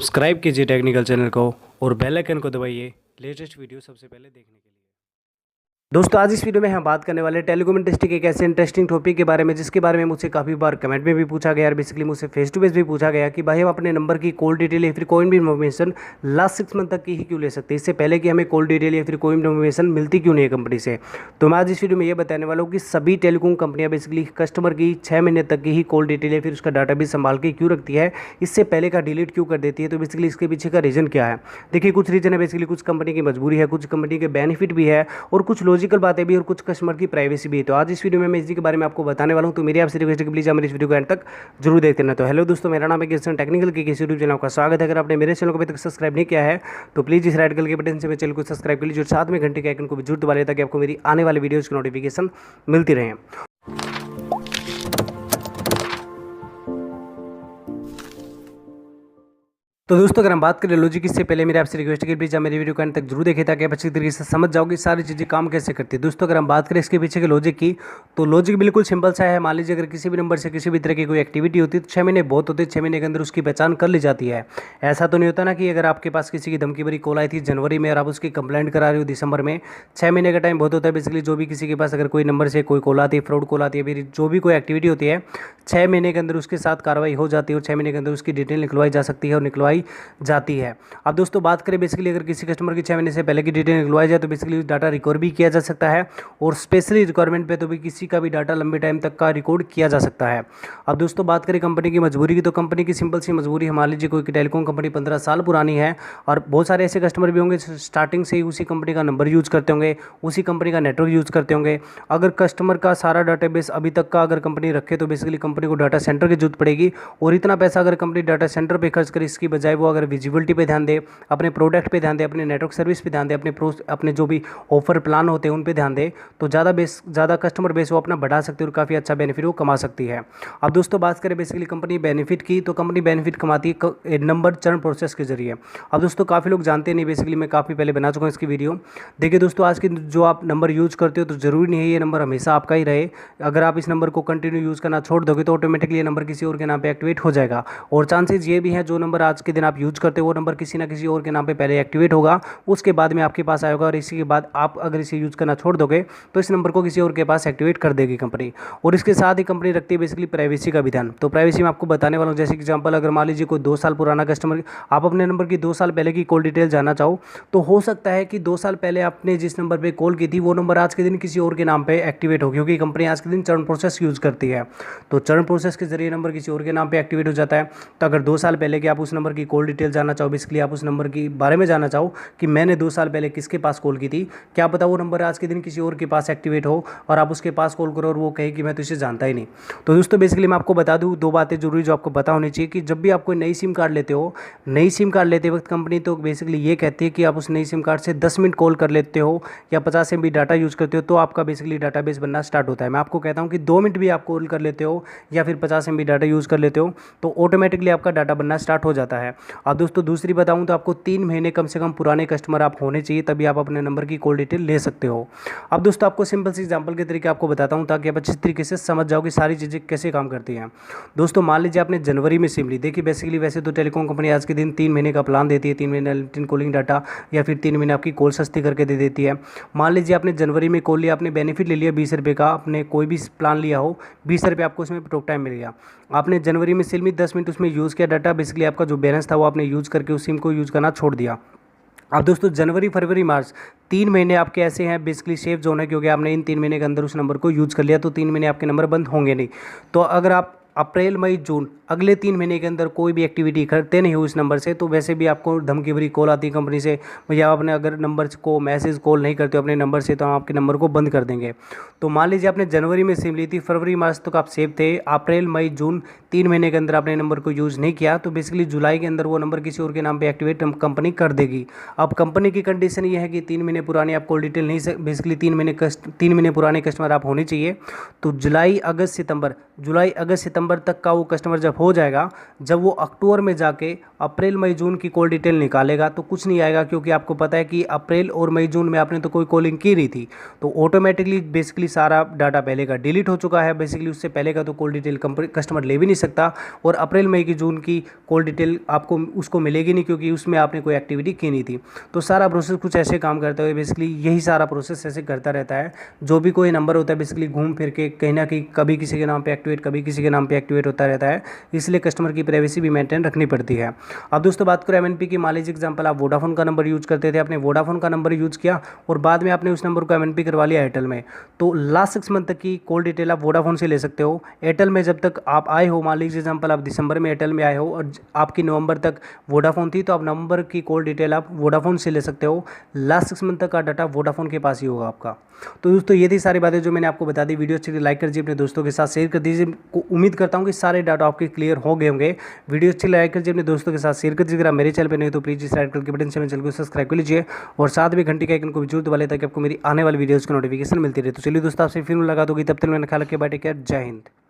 Subscribe कीजिए technical channel को और बेल आइकन को दबाइए लेटेस्ट वीडियो सबसे पहले देखने के लिए। दोस्तों आज इस वीडियो में हम बात करने वाले टेलीकॉम इंडस्ट्री के एक ऐसे इंटरेस्टिंग टॉपिक के बारे में जिसके बारे में मुझसे काफ़ी बार कमेंट में भी पूछा गया और बेसिकली मुझसे फेस टू फेस भी पूछा गया कि भाई हम अपने नंबर की कॉल डिटेल या फिर कोई भी इन्फॉर्मेशन लास्ट 6 मंथ तक की ही क्यों ले सकते हैं, इससे पहले कि हमें कॉल डिटेल या फिर कोई इन्फॉर्मेशन मिलती क्यों नहीं है कंपनी से। तो मैं आज इस वीडियो में ये बताने वाला हूँ कि सभी टेलीकॉम कंपनियाँ बेसिकली कस्टमर की 6 महीने तक की ही कॉल डिटेल या फिर उसका डाटा भी संभाल के क्यों रखती है, इससे पहले का डिलीट क्यों कर देती है। तो बेसिकली इसके पीछे का रीज़न क्या है, देखिए कुछ रीज़न है, बेसिकली कुछ कंपनी की मजबूरी है, कुछ कंपनी के बेनिफिट भी है और कुछ लॉजिकल बातें भी और कुछ कस्टमर की प्राइवेसी भी है। तो आज इस वीडियो में मैं इसी के बारे में आपको बताने वाला हूं। तो मेरी आपसे रिक्वेस्ट है कि प्लीज़ आप मेरे इस वीडियो को एंड तक जरूर देखते रहना। तो हेलो दोस्तों, मेरा नाम है किशन टेक्निकल के किसी यूट्यूब चैनल का स्वागत है। अगर आपने मेरे चैनल को अभी तक सब्सक्राइब नहीं किया है तो प्लीज़ इस रेड कलर के बटन से मेरे चैनल को सब्सक्राइब कर लीजिए और साथ में घंटे के आइकन को भी जरूर दबा लें ताकि आपको मेरी आने वाली वीडियोज़ की नोटिफिकेशन मिलती रहे। तो दोस्तों अगर हम बात करें लॉजिक, इससे पहले मेरे आपसे रिक्वेस्ट है कि प्लीज़ आप मेरी वीडियो को अंत तक जरूर देखें ताकि आप अच्छी तरीके से समझ जाओ कि सारी चीज़ें काम कैसे करती है। दोस्तों अगर हम बात करें इसके पीछे के लॉजिक की, तो लॉजिक बिल्कुल सिंपल सा है। मान लीजिए अगर किसी भी नंबर से किसी भी तरह की कोई एक्टिविटी होती है तो 6 महीने बहुत होते हैं, 6 महीने के अंदर उसकी पहचान कर ली जाती है। ऐसा तो नहीं होता ना कि अगर आपके पास किसी की धमकी भरी कॉल आई थी जनवरी में और आप उसकी कंप्लेंट करा रहे हो दिसंबर में, 6 महीने का टाइम बहुत होता है। बेसिकली जो भी किसी के पास अगर कोई नंबर से कोई कॉल आती है, फ्रॉड कॉल आती है, फिर जो भी कोई एक्टिविटी होती है 6 महीने के अंदर उसके साथ कार्रवाई हो जाती है और 6 महीने के अंदर उसकी डिटेल निकलवाई जा सकती है और निकलवाई जाती है। अब दोस्तों बात करें बेसिकली अगर किसी कस्टमर की 6 महीने से पहले की डिटेल निकलवाई जाए तो बेसिकली डाटा रिकवर भी किया जा सकता है और स्पेशली रिक्वायरमेंट पे तो भी किसी का भी डाटा लंबे टाइम तक का रिकॉर्ड किया जा सकता है। अब दोस्तों बात करें कंपनी की मजबूरी की, तो कंपनी की सिंपल सी मजबूरी, मान लीजिए कोई टेलीकॉम कंपनी 15 साल पुरानी है और बहुत सारे ऐसे कस्टमर भी होंगे स्टार्टिंग से ही उसी कंपनी का नंबर यूज़ करते होंगे, उसी कंपनी का नेटवर्क यूज़ करते होंगे। अगर कस्टमर का सारा डाटाबेस अभी तक का अगर कंपनी रखे तो बेसिकली कंपनी को डाटा सेंटर की जरूरत पड़ेगी और इतना पैसा अगर कंपनी डाटा सेंटर पे खर्च करे इसकी बजाय वो अगर विजिबिलिटी पे ध्यान दे, अपने प्रोडक्ट पे ध्यान दे, अपने नेटवर्क सर्विस पे ध्यान दे, अपने जो भी ऑफर प्लान होते हैं उन पे ध्यान दे, तो ज़्यादा कस्टमर बेस वो अपना बढ़ा सकती है और काफ़ी अच्छा बेनिफिट वो कमा सकती है। अब दोस्तों बात करें बेसिकली कंपनी बेनिफिट की, तो कंपनी बेनिफिट कमाती है नंबर चरण प्रोसेस के जरिए। अब दोस्तों काफ़ी लोग जानते नहीं, बेसिकली मैं काफ़ी पहले बना चुका हूँ इसकी वीडियो। देखिए दोस्तों आज की जो आप नंबर यूज़ करते हो तो ज़रूरी नहीं है ये नंबर हमेशा आपका ही रहे। अगर आप इस नंबर को कंटिन्यू यूज़ करना छोड़ दोगे तो ऑटोमेटिकली ये नंबर किसी और के नाम पर एक्टिवेट हो जाएगा और चांसेज ये भी है जो नंबर आज के दिन आप यूज़ करते हो वो नंबर किसी ना किसी और के नाम पर पहले एक्टिवेट होगा, उसके बाद में आपके पास आएगा और इसी के बाद आप अगर इसे यूज़ करना छोड़ दोगे तो इस नंबर को किसी और के पास एक्टिवेट कर देगी कंपनी। और इसके साथ ही कंपनी रखती है बेसिकली प्राइवेसी का विधान। तो प्राइवेसी में आपको बताने वाला हूँ, जैसे एग्जांपल अगर मान लीजिए कोई 2 साल पुराना कस्टमर, आप अपने नंबर की 2 साल पहले की कॉल डिटेल जानना चाहो तो हो सकता है कि 2 साल पहले आपने जिस नंबर पर कॉल की थी वो नंबर आज के दिन किसी और के नाम पर एक्टिवेट हो, क्योंकि कंपनी आज के दिन चरण प्रोसेस यूज़ करती है। तो चरण प्रोसेस के जरिए नंबर किसी और के नाम पर एक्टिवेट हो जाता है। तो अगर 2 साल पहले कि आप उस नंबर की कॉल डिटेल जानना चाहो, बेसिकली आप उस नंबर के बारे में जानना चाहो कि मैंने 2 साल पहले किसके पास कॉल की थी, क्या पता वो नंबर आज के दिन किसी और के पास एक्टिवेट हो और आप उसके पास कॉल करो और वो कहे कि मैं तो इसे जानता ही नहीं। तो दोस्तों बेसिकली मैं आपको बता दूं 2 बातें जरूरी जो आपको पता होनी चाहिए कि जब भी आप कोई नई सिम कार्ड लेते हो, नई सिम कार्ड लेते वक्त कंपनी तो बेसिकली ये कहती है कि आप उस नई सिम कार्ड से 10 मिनट कॉल कर लेते हो या 50 MB डाटा यूज़ करते हो तो आपका बेसिकली डाटाबेस बनना स्टार्ट होता है। मैं आपको कहता हूँ कि 2 मिनट भी आप कॉल कर लेते हो या फिर 50 MB डाटा यूज़ कर लेते हो तो ऑटोमेटिकली आपका डाटा बनना स्टार्ट हो जाता है। अब दोस्तों दूसरी बताऊँ तो आपको 3 महीने कम से कम पुराने कस्टमर आप होने चाहिए, तभी आप अपने नंबर की कॉल डिटेल ले सकते हो। अब दोस्तों आपको सिंपल सी एग्जांपल के तरीके आपको बताता हूं ताकि आप अच्छी तरीके से समझ जाओ कि सारी चीज़ें कैसे काम करती हैं। दोस्तों मान लीजिए आपने जनवरी में सिम ली, देखिए बेसिकली वैसे तो टेलीकॉम कंपनी आज के दिन 3 महीने का प्लान देती है, 3 महीने अनलिमिटेड कॉलिंग डाटा या फिर 3 महीने आपकी कॉल सस्ती करके दे देती है। मान लीजिए आपने जनवरी में कॉल लिया, आपने बेनिफिट ले लिया 20 रुपये का, आपने कोई भी प्लान लिया हो 20 रुपये आपको उसमें टॉक टाइम मिल गया। आपने जनवरी में सिम ली, 10 मिनट उसमें यूज़ किया डाटा, बेसिकली आपका जो बैलेंस था वो आपने यूज़ करके उस सिम को यूज़ करना छोड़ दिया। अब दोस्तों जनवरी फरवरी मार्च 3 महीने आपके ऐसे हैं बेसिकली सेफ जोन है, क्योंकि आपने इन 3 महीने के अंदर उस नंबर को यूज़ कर लिया तो 3 महीने आपके नंबर बंद होंगे नहीं। तो अगर आप अप्रैल मई जून अगले 3 महीने के अंदर कोई भी एक्टिविटी करते नहीं हो इस नंबर से तो वैसे भी आपको धमकी भरी कॉल आती है कंपनी से, या आपने अगर नंबर को मैसेज कॉल नहीं करते हो अपने नंबर से तो हम आपके नंबर को बंद कर देंगे। तो मान लीजिए आपने जनवरी में सिम ली थी, फरवरी मार्च तक आप सेफ थे, अप्रैल मई जून 3 महीने के अंदर आपने नंबर को यूज़ नहीं किया तो बेसिकली जुलाई के अंदर वो नंबर किसी और के नाम पर एक्टिवेट कंपनी कर देगी। अब कंपनी की कंडीशन ये है कि 3 महीने पुरानी आप कॉल डिटेल नहीं, बेसिकली 3 महीने पुराने कस्टमर आप होने चाहिए। तो जुलाई अगस्त सितंबर नवंबर तक का वो कस्टमर जब हो जाएगा, जब वो अक्टूबर में जाके अप्रैल मई जून की कॉल डिटेल निकालेगा तो कुछ नहीं आएगा, क्योंकि आपको पता है कि अप्रैल और मई जून में आपने तो कोई कॉलिंग की नहीं थी। तो ऑटोमेटिकली बेसिकली सारा डाटा पहले का डिलीट हो चुका है। बेसिकली उससे पहले का तो कॉल डिटेल कस्टमर ले भी नहीं सकता, और अप्रैल मई की जून की कॉल डिटेल आपको उसको मिलेगी नहीं, क्योंकि उसमें आपने कोई एक्टिविटी की नहीं थी। तो सारा प्रोसेस कुछ ऐसे काम करता है, बेसिकली यही सारा प्रोसेस ऐसे करता रहता है। जो भी कोई नंबर होता है बेसिकली घूम फिर के कहीं ना कहीं कभी किसी के नाम पे एक्टिवेट, कभी किसी के नाम पे एक्टिवेट होता रहता है, इसलिए कस्टमर की प्राइवेसी भी मेंटेन रखनी पड़ती है। अब दोस्तों बात करें एमएनपी की, मान लीजिए एग्जांपल आप वोडाफोन का नंबर यूज करते थे, आपने वोडाफोन का नंबर यूज किया और बाद में आपने उस नंबर को एमएनपी करवा लिया एयरटेल में, तो लास्ट 6 मंथ तक की कॉल डिटेल आप वोडाफोन से ले सकते हो। एयरटेल में जब तक आप आए हो, मान लीजिए एग्जांपल आप दिसंबर में एयरटेल में आए हो और आपकी नवंबर तक वोडाफोन थी, तो आप नवंबर की कॉल डिटेल आप वोडाफोन से ले सकते हो। लास्ट 6 मंथ तक का डाटा वोडाफोन के पास ही होगा आपका। तो दोस्तों ये थी सारी बातें जो मैंने आपको बता दी। वीडियो अच्छी लाइक कर दीजिए, अपने दोस्तों के साथ शेयर कर दीजिए। उम्मीद करता हूँ कि सारे डाटा आपके क्लियर हो गए होंगे। वीडियो अच्छी लाइक कर दीजिए, अपने दोस्तों के साथ शेयर कर दीजिए। अगर आप मेरे चैनल पर नहीं तो प्लीज इस रेड कलर के बटन से मेरे चैनल को सब्सक्राइब कर लीजिए और साथ में घंटी के आइकन को भी जरूर दबा लें, ताकि आपको मेरी आने वाली वीडियोज़ की नोटिफिकेशन मिलती रहे। तो चलिए दोस्तों आपसे फिर मुलाकात होगी, तब तक मैंने ख्याल रखिए, बाय टेक केयर, जय हिंद।